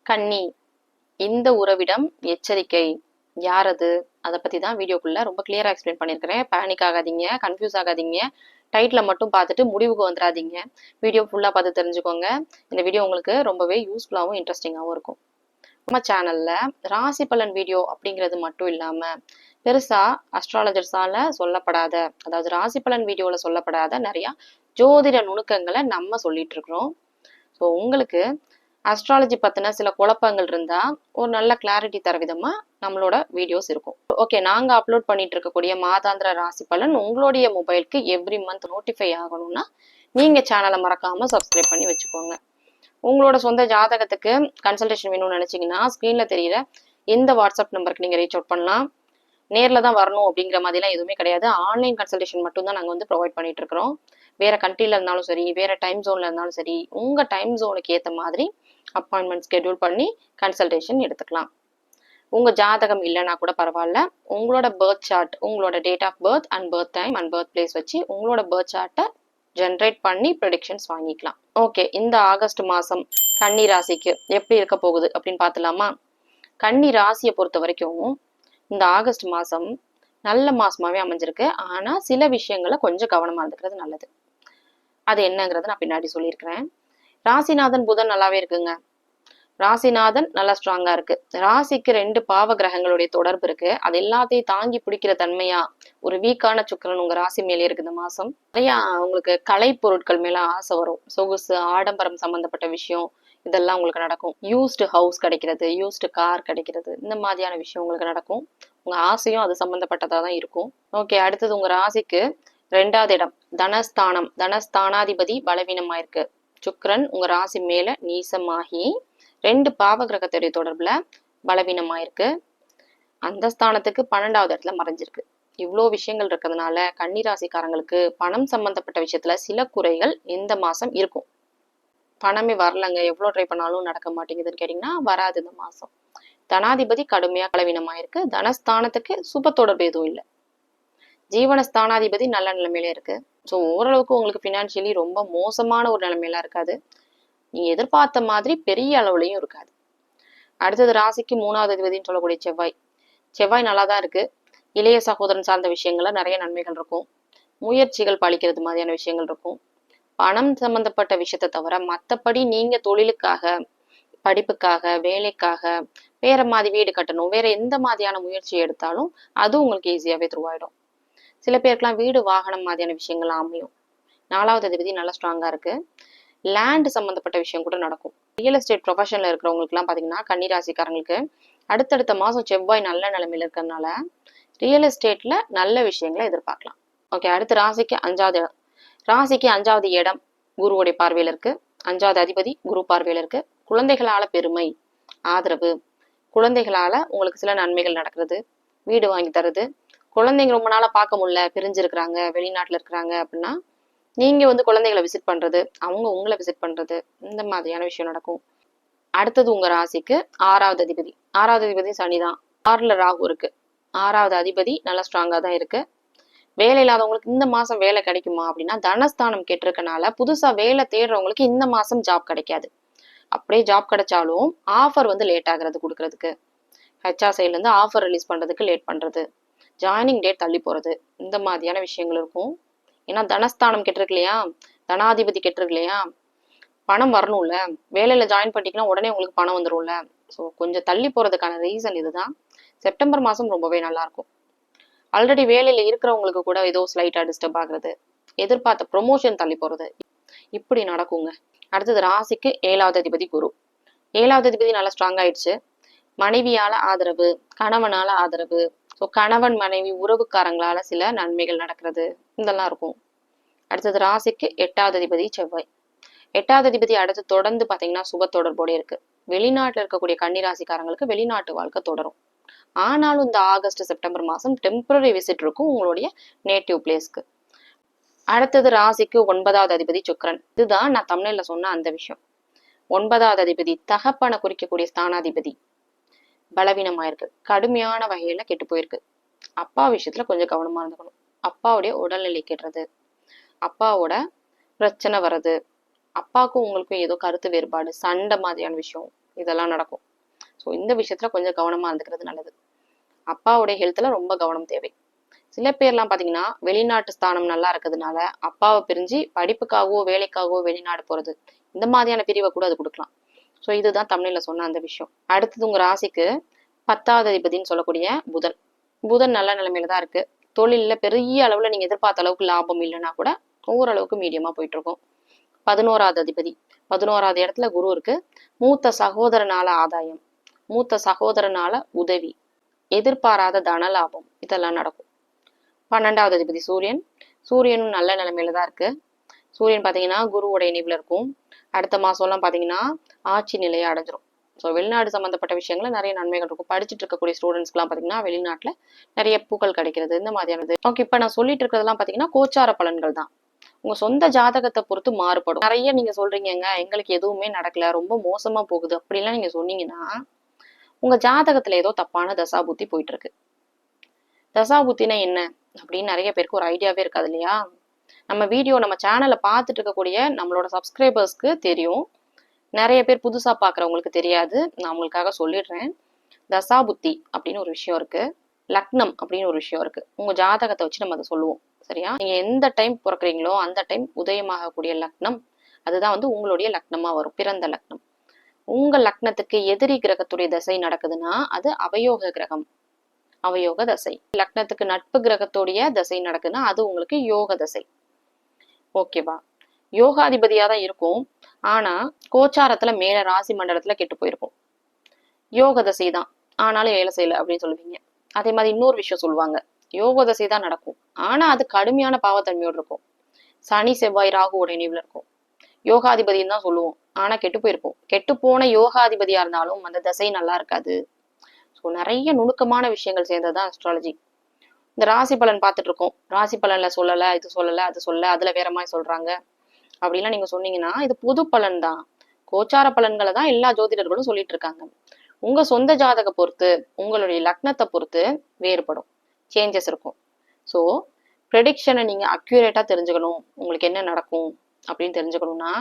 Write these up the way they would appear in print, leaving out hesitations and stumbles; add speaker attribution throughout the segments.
Speaker 1: கன்னி, இந்த உறவிடம் எச்சரிக்கை. யார் அது? அதை பத்தி தான் வீடியோக்குள்ள ரொம்ப கிளியரா எக்ஸ்பிளைன் பண்ணியிருக்கிறேன். பேனிக் ஆகாதீங்க, கன்ஃபியூஸ் ஆகாதீங்க. டைட்டில மட்டும் பார்த்துட்டு முடிவுக்கு வந்துடாதீங்க. வீடியோ ஃபுல்லா பார்த்து தெரிஞ்சுக்கோங்க. இந்த வீடியோ உங்களுக்கு ரொம்பவே யூஸ்ஃபுல்லாகவும் இன்ட்ரெஸ்டிங்காகவும் இருக்கும். நம்ம சேனல்ல ராசி பலன் வீடியோ அப்படிங்கிறது மட்டும் இல்லாம பெருசா அஸ்ட்ராலஜர்ஸால சொல்லப்படாத, அதாவது ராசி பலன் வீடியோல சொல்லப்படாத நிறைய ஜோதிட நுணுக்கங்களை நம்ம சொல்லிட்டு இருக்கிறோம். ஸோ உங்களுக்கு அஸ்ட்ராலஜி பத்தின சில குழப்பங்கள் இருந்தா ஒரு நல்ல கிளாரிட்டி தர விதமா நம்மளோட வீடியோஸ் இருக்கும். ஓகே, நாங்க அப்லோட் பண்ணிட்டு இருக்கக்கூடிய மாதாந்திர ராசி பலன் உங்களுடைய மொபைலுக்கு எவ்ரி மந்த் நோட்டிஃபை ஆகணும்னா நீங்க சேனலை மறக்காம சப்ஸ்கிரைப் பண்ணி வச்சுக்கோங்க. உங்களோட சொந்த ஜாதகத்துக்கு கன்சல்டேஷன் வேணும்னு நினைச்சீங்கன்னா ஸ்கிரீன்ல தெரியுற எந்த வாட்ஸ்அப் நம்பருக்கு நீங்க ரீச் அவுட் பண்ணலாம். நேர்ல தான் வரணும் அப்படிங்கிற மாதிரிலாம் எதுவுமே கிடையாது. ஆன்லைன் கன்சல்டேஷன் மட்டும் தான் நாங்க வந்து ப்ரொவைட் பண்ணிட்டு இருக்கிறோம். வேற கண்ட்ரில இருந்தாலும் சரி, வேற டைம் ஜோன்ல இருந்தாலும் சரி, உங்க டைம் ஜோனுக்கு ஏத்த மாதிரி அப்பாயின்மெண்ட் ஸ்கெடியூல் பண்ணி கன்சல்டேஷன் எடுத்துக்கலாம். உங்க ஜாதகம் இல்லைன்னா கூட பரவாயில்ல, உங்களோட பர்த் சார்ட், உங்களோட date of birth and birth time and birth place வச்சு உங்களோட பர்த் சார்ட்டை ஜென்ரேட் பண்ணி ப்ரெடிக்ஷன்ஸ் வாங்கிக்கலாம். ஓகே, இந்த ஆகஸ்ட் மாசம் கன்னி ராசிக்கு எப்படி இருக்க போகுது அப்படின்னு பார்த்துலாமா? கன்னி ராசியை பொறுத்த வரைக்கும் இந்த ஆகஸ்ட் மாசம் நல்ல மாசமாவே அமைஞ்சிருக்கு. ஆனா சில விஷயங்களை கொஞ்சம் கவனமா இருந்துக்கிறது நல்லது. அது என்னங்கிறத நான் பின்னாடி சொல்லியிருக்கிறேன். ராசிநாதன் புதன் நல்லாவே இருக்குங்க. ராசிநாதன் நல்லா ஸ்ட்ராங்கா இருக்கு. ராசிக்கு 2 பாவ கிரகங்களுடைய தொடர்பு இருக்கு. அது எல்லாத்தையும் தாங்கி பிடிக்கிற தன்மையா ஒரு வீக்கான சுக்கிரன் உங்க ராசி மேலே இருக்கு. இந்த மாசம் நிறைய உங்களுக்கு கலை பொருட்கள் மேல ஆசை வரும். சொகுசு ஆடம்பரம் சம்பந்தப்பட்ட விஷயம் இதெல்லாம் உங்களுக்கு நடக்கும். யூஸ்டு ஹவுஸ் கிடைக்கிறது, யூஸ்டு கார் கிடைக்கிறது, இந்த மாதிரியான விஷயம் உங்களுக்கு நடக்கும். உங்க ஆசையும் அது சம்பந்தப்பட்டதா தான் இருக்கும். ஓகே, அடுத்தது உங்க ராசிக்கு 2வது இடம் தனஸ்தானம். தனஸ்தானாதிபதி பலவீனமாயிருக்கு. சுக்கிரன் உங்க ராசி மேல நீசமாகி 2 பாவ கிரகத்துடைய தொடர்புல பலவீனமாயிருக்கு. அந்த ஸ்தானத்துக்கு 12வது இடத்துல மறைஞ்சிருக்கு. இவ்வளோ விஷயங்கள் இருக்கிறதுனால கன்னிராசிக்காரங்களுக்கு பணம் சம்பந்தப்பட்ட விஷயத்துல சில குறைகள் இந்த மாசம் இருக்கும். பணமே வரலங்க, எவ்வளோ ட்ரை பண்ணாலும் நடக்க மாட்டேங்குதுன்னு கேட்டீங்கன்னா வராது இந்த மாசம். தனாதிபதி கடுமையா பலவீனமாயிருக்கு. தனஸ்தானத்துக்கு சுப தொடர்பு எதுவும் இல்லை. ஜீவனஸ்தானாதிபதி நல்ல நிலைமையில இருக்கு. ஸோ ஓரளவுக்கு உங்களுக்கு ஃபினான்ஷியலி ரொம்ப மோசமான ஒரு நிலைமையெல்லாம் இருக்காது. நீங்க எதிர்பார்த்த மாதிரி பெரிய அளவுலையும் இருக்காது. அடுத்தது ராசிக்கு 3வது அதிபதினு சொல்லக்கூடிய செவ்வாய். செவ்வாய் நல்லா தான் இருக்கு. இளைய சகோதரன் சார்ந்த விஷயங்கள்ல நிறைய நன்மைகள் இருக்கும். முயற்சிகள் பழிக்கிறது மாதிரியான விஷயங்கள் இருக்கும். பணம் சம்பந்தப்பட்ட விஷயத்தை தவிர மற்றபடி நீங்க தொழிலுக்காக, படிப்புக்காக, வேலைக்காக, வேற மாதிரி வீடு கட்டணும், வேற எந்த மாதிரியான முயற்சி எடுத்தாலும் அது உங்களுக்கு ஈஸியாவே த்ரூவாயிடும். சில பேருக்குலாம் வீடு வாகனம் மாதிரியான விஷயங்கள் அமையும். 4வது அதிபதி நல்லா ஸ்ட்ராங்கா இருக்கு. லேண்ட் சம்பந்தப்பட்ட விஷயம் கூட நடக்கும். ரியல் எஸ்டேட் ப்ரொஃபஷன்ல இருக்கிறவங்களுக்குலாம் பாத்தீங்கன்னா கன்னிராசிக்காரங்களுக்கு அடுத்தடுத்த மாசம் செவ்வாய் நல்ல நிலைமையில இருக்கிறதுனால ரியல் எஸ்டேட்ல நல்ல விஷயங்களை எதிர்பார்க்கலாம். ஓகே, அடுத்து ராசிக்கு 5வது இடம். ராசிக்கு 5வது இடம் குருவுடைய பார்வையில இருக்கு. 5வது அதிபதி குரு பார்வையில இருக்கு. குழந்தைகளால பெருமை, ஆதரவு, குழந்தைகளால உங்களுக்கு சில நன்மைகள் நடக்கிறது, வீடு வாங்கி தருது. குழந்தைங்க ரொம்ப நாளா பார்க்க முடியல, பிரிஞ்சிருக்கிறாங்க, வெளிநாட்டுல இருக்கிறாங்க அப்படின்னா நீங்க வந்து குழந்தைகளை விசிட் பண்றது, அவங்க உங்களை விசிட் பண்றது, இந்த மாதிரியான விஷயம் நடக்கும். அடுத்தது உங்க ராசிக்கு 6வது அதிபதி. 6வது அதிபதி சனிதான். 6ல ராகு இருக்கு. 6வது அதிபதி நல்லா ஸ்ட்ராங்கா தான் இருக்கு. வேலை இல்லாதவங்களுக்கு இந்த மாசம் வேலை கிடைக்குமா அப்படின்னா தனஸ்தானம் கேட்டிருக்கனால புதுசா வேலை தேடுறவங்களுக்கு இந்த மாசம் ஜாப் கிடைக்காது. அப்படியே ஜாப் கிடைச்சாலும் ஆஃபர் வந்து லேட் ஆகுறது கொடுக்கறதுக்கு, ஹெச்ஆர் சைட்ல இருந்து ஆஃபர் ரிலீஸ் பண்றதுக்கு லேட் பண்றது, ஜாயினிங் டேட் தள்ளி போறது, இந்த மாதிரியான விஷயங்கள் இருக்கும். ஏன்னா தனஸ்தானம் கெட்டிருக்கு இல்லையா, தனாதிபதி கெட்டிருக்கு இல்லையா, பணம் வரணும்ல, வேலையில ஜாயின் பண்ணிட்டீங்கன்னா உடனே உங்களுக்கு பணம் வந்துடும்ல. ஸோ கொஞ்சம் தள்ளி போறதுக்கான ரீசன் இதுதான். செப்டம்பர் மாசம் ரொம்பவே நல்லா இருக்கும். ஆல்ரெடி வேலையில இருக்கிறவங்களுக்கு கூட ஏதோ ஸ்லைட்டா டிஸ்டர்ப் ஆகுறது, எதிர்பார்த்த ப்ரொமோஷன் தள்ளி போறது, இப்படி நடக்குங்க. அடுத்தது ராசிக்கு 7வது அதிபதி குரு. 7வது அதிபதி நல்லா ஸ்ட்ராங் ஆயிடுச்சு. மனைவியால ஆதரவு, கணவனால ஆதரவு, ஸோ கணவன் மனைவி உறவுக்காரங்களால சில நன்மைகள் நடக்கிறது, இதெல்லாம் இருக்கும். அடுத்தது ராசிக்கு 8வது அதிபதி செவ்வாய். 8வது அதிபதி அடுத்து தொடர்ந்து பார்த்தீங்கன்னா சுப தொடர்போட இருக்கு. வெளிநாட்டில் இருக்கக்கூடிய கன்னிராசிக்காரங்களுக்கு வெளிநாட்டு வாழ்க்கை தொடரும். ஆனாலும் இந்த ஆகஸ்ட் செப்டம்பர் மாசம் டெம்பரரி விசிட் இருக்கும் உங்களுடைய நேட்டிவ் பிளேஸ்க்கு. அடுத்தது ராசிக்கு 9வது அதிபதி சுக்கிரன். இதுதான் நான் தமிழ்ல சொன்ன அந்த விஷயம். 9வது அதிபதி தகப்பனை குறிக்கக்கூடிய ஸ்தானாதிபதி பலவீனமாயிருக்கு. கடுமையான வகையில கெட்டு போயிருக்கு. அப்பா விஷயத்துல கொஞ்சம் கவனமா இருந்துக்கணும். அப்பாவுடைய உடல்நிலை கெட்டுறது, அப்பாவோட பிரச்சனை வர்றது, அப்பாவுக்கும் உங்களுக்கும் ஏதோ கருத்து வேறுபாடு, சண்டை மாதிரியான விஷயம், இதெல்லாம் நடக்கும். ஸோ இந்த விஷயத்துல கொஞ்சம் கவனமா இருந்துக்கிறது நல்லது. அப்பாவுடைய ஹெல்த்ல ரொம்ப கவனம் தேவை. சில பேர்லாம் பாத்தீங்கன்னா வெளிநாட்டு ஸ்தானம் நல்லா இருக்கிறதுனால அப்பாவை பிரிஞ்சு படிப்புக்காகவோ வேலைக்காகவோ வெளிநாடு போறது, இந்த மாதிரியான பிரிவை கூட அது கொடுக்கலாம். ஸோ இதுதான் தமிழ்ல சொன்ன அந்த விஷயம். அடுத்தது உங்க ராசிக்கு 10வது அதிபதினு சொல்லக்கூடிய புதன். புதன் நல்ல நிலைமையில தான் இருக்கு. தொழில்ல பெரிய அளவுல நீங்க எதிர்பார்த்த அளவுக்கு லாபம் இல்லைன்னா கூட ஓரளவுக்கு மீடியமா போயிட்டு இருக்கும். 11வது அதிபதி, 11வது இடத்துல குரு இருக்கு. மூத்த சகோதரனால ஆதாயம், மூத்த சகோதரனால உதவி, எதிர்பாராத தன லாபம், இதெல்லாம் நடக்கும். 12வது அதிபதி சூரியன். சூரியனும் நல்ல நிலைமையில தான் இருக்கு. சூரியன் பாத்தீங்கன்னா குருவோட இணைவுல இருக்கும். அடுத்த மாசம் எல்லாம் பாத்தீங்கன்னா ஆட்சி நிலையை அடைஞ்சிரும். ஸோ வெளிநாடு சம்பந்தப்பட்ட விஷயங்கள நிறைய நன்மைகள் இருக்கும். படிச்சுட்டு இருக்கக்கூடிய ஸ்டூடெண்ட்ஸ்க்குலாம் பாத்தீங்கன்னா வெளிநாட்டுல நிறைய பூக்கள் கிடைக்கிறது, இந்த மாதிரியானது. ஓகே, இப்ப நான் சொல்லிட்டு இருக்கிறதெல்லாம் பாத்தீங்கன்னா கோச்சார பலன்கள் தான். உங்க சொந்த ஜாதகத்தை பொறுத்து மாறுபடும். நிறைய நீங்க சொல்றீங்கங்க எங்களுக்கு எதுவுமே நடக்கல, ரொம்ப மோசமா போகுது அப்படிலாம் நீங்க சொன்னீங்கன்னா உங்க ஜாதகத்துல ஏதோ தப்பான தசாபுத்தி போயிட்டு இருக்கு. தசாபுத்தினா என்ன அப்படின்னு நிறைய பேருக்கு ஒரு ஐடியாவே இருக்காது இல்லையா? நம்ம சேனலை பார்த்துட்டு இருக்கக்கூடிய நம்மளோட சப்ஸ்கிரைபர்ஸ்க்கு தெரியும். நிறைய பேர் புதுசா பாக்குறவங்களுக்கு தெரியாது. நான் உங்களுக்காக சொல்லிடுறேன். தசாபுத்தி அப்படின்னு ஒரு விஷயம் இருக்கு. லக்னம் அப்படின்னு ஒரு விஷயம் இருக்கு. உங்க ஜாதகத்தை வச்சு நம்ம அதை சொல்லுவோம். சரியா? நீங்க எந்த டைம் பிறக்குறீங்களோ அந்த டைம் உதயமாகக்கூடிய லக்னம், அதுதான் வந்து உங்களுடைய லக்னமா வரும், பிறந்த லக்னம். உங்க லக்னத்துக்கு எதிரி கிரகத்துடைய தசை நடக்குதுன்னா அது அவயோக கிரகம், அவயோக தசை. லக்னத்துக்கு நட்பு கிரகத்துடைய தசை நடக்குதுன்னா அது உங்களுக்கு யோக தசை. ஓகேவா? யோகாதிபதியா தான் இருக்கும். ஆனா கோச்சாரத்துல மேல ராசி மண்டலத்துல கெட்டு போயிருக்கும். யோக தசை தான் ஆனாலும் வேலை செய்யல அப்படின்னு சொல்லுவீங்க. அதே மாதிரி இன்னொரு விஷயம் சொல்லுவாங்க, யோக தசை தான் நடக்கும் ஆனா அது கடுமையான பாவத்தன்மையோடு இருக்கும். சனி செவ்வாய் ராகுவோட இணைவுல இருக்கும். யோகாதிபதினு தான் சொல்லுவோம் ஆனா கெட்டு போயிருக்கும். கெட்டு போன யோகாதிபதியா இருந்தாலும் அந்த தசை நல்லா இருக்காது. ஸோ நிறைய நுணுக்கமான விஷயங்கள் சேர்ந்ததுதான் அஸ்ட்ராலஜி. இந்த ராசி பலன் பார்த்துட்டு இருக்கோம், ராசி பலன்ல சொல்லல, இது சொல்லல, அது சொல்ல, அதுல வேற மாதிரி சொல்றாங்க அப்படின்லாம் நீங்க சொன்னீங்கன்னா இது பொது பலன் தான். கோச்சார பலன்களை தான் எல்லா ஜோதிடர்களும் சொல்லிட்டு இருக்காங்க. உங்க சொந்த ஜாதக பொறுத்து, உங்களுடைய லக்னத்தை பொறுத்து வேறுபடும், சேஞ்சஸ் இருக்கும். ஸோ ப்ரெடிக்ஷனை நீங்க அக்யூரேட்டா தெரிஞ்சுக்கணும், உங்களுக்கு என்ன நடக்கும் அப்படின்னு தெரிஞ்சுக்கணும்னா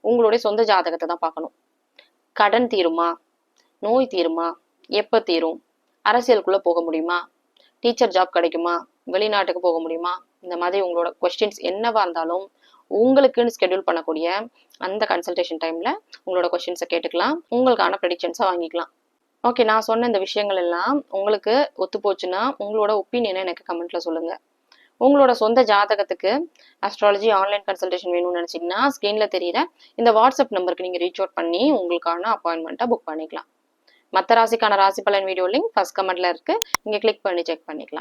Speaker 1: உங்களுடைய சொந்த ஜாதகத்தை தான் பார்க்கணும். கடன் தீருமா, நோய் தீருமா, எப்ப தீரும், அரசியலுக்குள்ள போக முடியுமா, டீச்சர் ஜாப் கிடைக்குமா, வெளிநாட்டுக்கு போக முடியுமா, இந்த மாதிரி உங்களோட கொஸ்டின்ஸ் என்னவா இருந்தாலும் உங்களுக்குன்னு ஸ்கெடியூல் பண்ணக்கூடிய அந்த கன்சல்டேஷன் டைம்ல உங்களோட கொஸ்டின்ஸை கேட்டுக்கலாம், உங்களுக்கான ப்ரெடிக்ஷன்ஸை வாங்கிக்கலாம். ஓகே, நான் சொன்ன இந்த விஷயங்கள் எல்லாம் உங்களுக்கு ஒத்து போச்சுன்னா உங்களோட ஒப்பீனியனை எனக்கு கமெண்ட்ல சொல்லுங்க. உங்களோட சொந்த ஜாதகத்துக்கு அஸ்ட்ராலஜி ஆன்லைன் கன்சல்டேஷன் வேணும்னு நினைச்சீங்கன்னா ஸ்கிரீன்ல தெரியுற இந்த வாட்ஸ்அப் நம்பருக்கு நீங்க ரீச் அவுட் பண்ணி உங்களுக்கான அப்பாயின்மெண்ட்டை புக் பண்ணிக்கலாம். மற்ற ராசிக்கான ராசி பலன் வீடியோ லிங்க் ஃபர்ஸ்ட் கமெண்ட்ல இருக்கு, நீங்க கிளிக் பண்ணி செக் பண்ணிக்கலாம்.